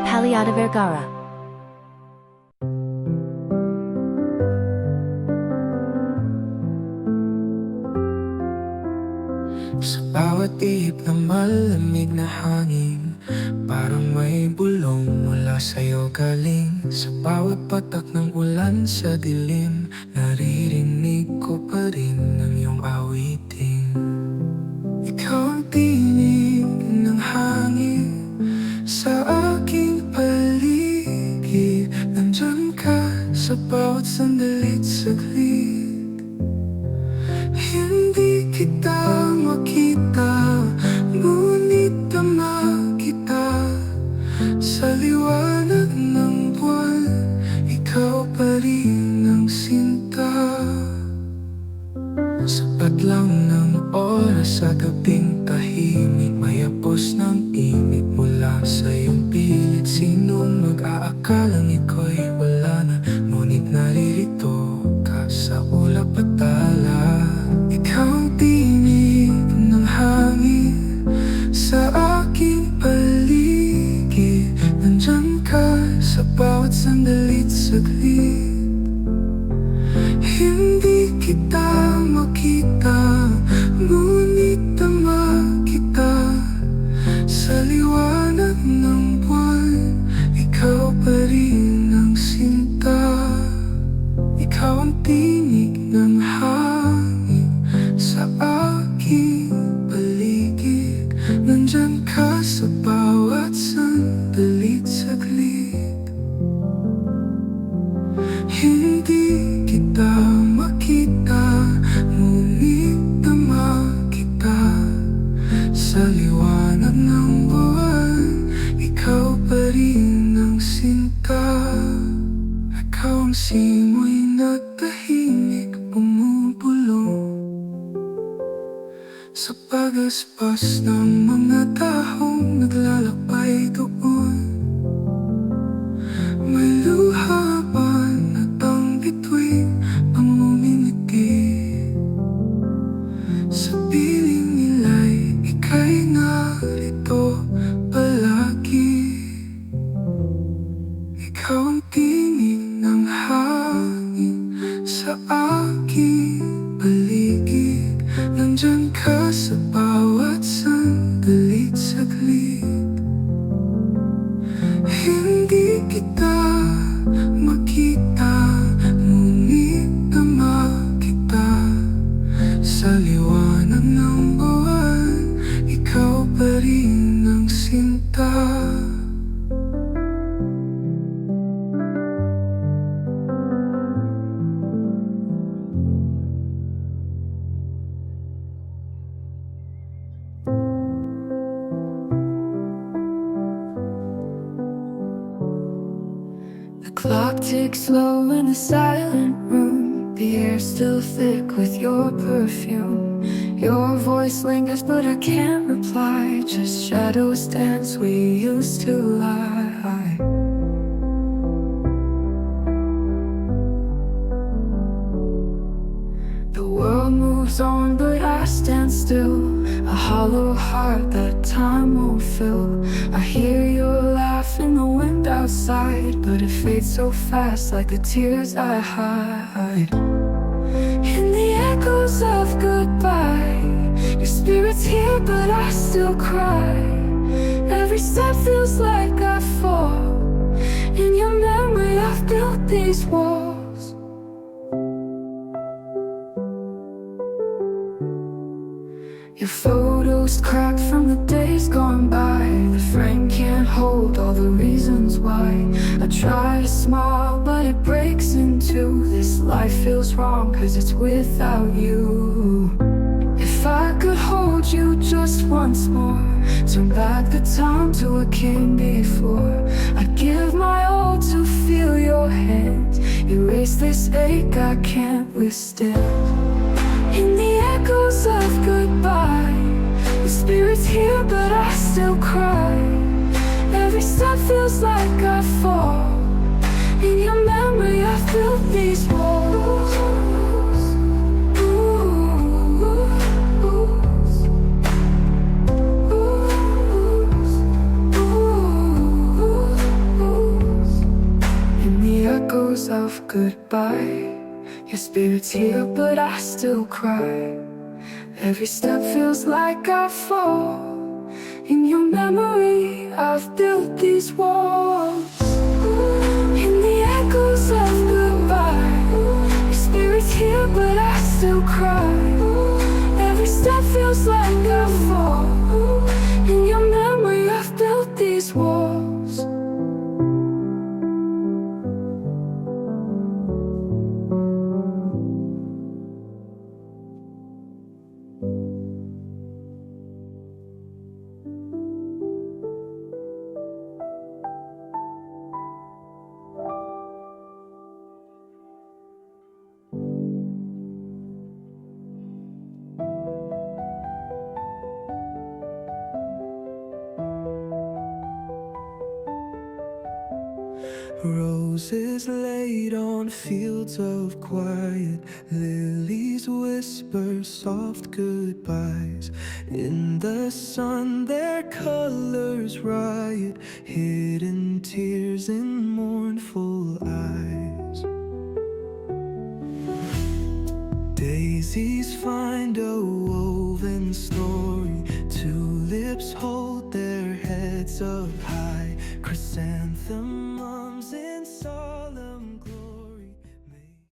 Pallada-VERGARA. Sa bawat ihip na malamig na hangin, parang may bulong mula sa'yo galing. Sa bawat patak ng ulan sa dilim, naririnig ko pa rin ang iyong awitin. Ikaw ang tinig ng hangin sa aking paligid. Nandyan ka sa bawat sandali't saglit. Hindi kita makita, ngunit tama kita. Sa liwanag ng buwan, ikaw pa rin ang sinta. Sapat lang ng oras sa gabing tahimik, may apos ng init mula sa iyong pilit. Sinong mag-aakalang iko'y wala na, ngunit naririto ka sa ulap at tala. Ikaw ang tinig ng hangin sa aking paligid. Nandyan ka sa bawat sandali't saglit. Hindi kita makita, ngunit tama kita. Sa liwanag ng buwan, ikaw pa rin ang sinta. Ikaw ang tinig ng hangin sa aking paligid. Nandyan ka sa bawat sandali't saglit. Hindi kita makita, ngunit tama kita. Sa liwanag ng buwan, ikaw pa rin ang sinta. Ikaw ang simoy na tahimik bumubulong sa pagaspas ng mga tahong naglalakbay doon. May luha pa na tang bituin ang ngumingiti. Sa piling nila'y ika'y narito palagi. Ikaw ang tinig ng hangin sa aking paligid. Nandyan ka sa bawat sandali't saglit. Hindi kita makita, ngunit tama kita. Sa liwanag ng buwan, ikaw pa rin ang sinta. The clock ticks slow in a silent room. The air's still thick with your perfume. Your voice lingers but I can't reply. Just shadows dance, we used to lie. The world moves on but I stand still. A hollow heart that time won't fill. I hear your laugh in the wind outside, but it fades so fast like the tears I hide. In the echoes of goodbye, your spirit's here but I still cry. Every step feels like I fall. In your memory I've built these walls. Your photos cracked from the days gone by. The frame can't hold all the reasons why. I try to smile but it breaks in two. This life feels wrong cause it's without you. If I could hold you just once more, turn back the time to what came before, I'd give my all to feel your hand. Erase this ache I can't withstand. In the echoes of goodbye, the spirit's here but I still cry. Every step feels like I fall. In your memory I've built these walls. goodbye. Your spirit's here, but I still cry. Every step feels like I fall. In your memory, I've built these walls. In the echoes of goodbye, your spirit's here, but I still cry. Every step feels like I fall. In your memory, I've built these walls. Roses laid on fields of quiet, lilies whisper soft goodbyes. In the sun their colors riot, hidden tears in mournful eyes. Daisies find a woven story, tulips hold their heads up high, chrysanthemums in sorrow.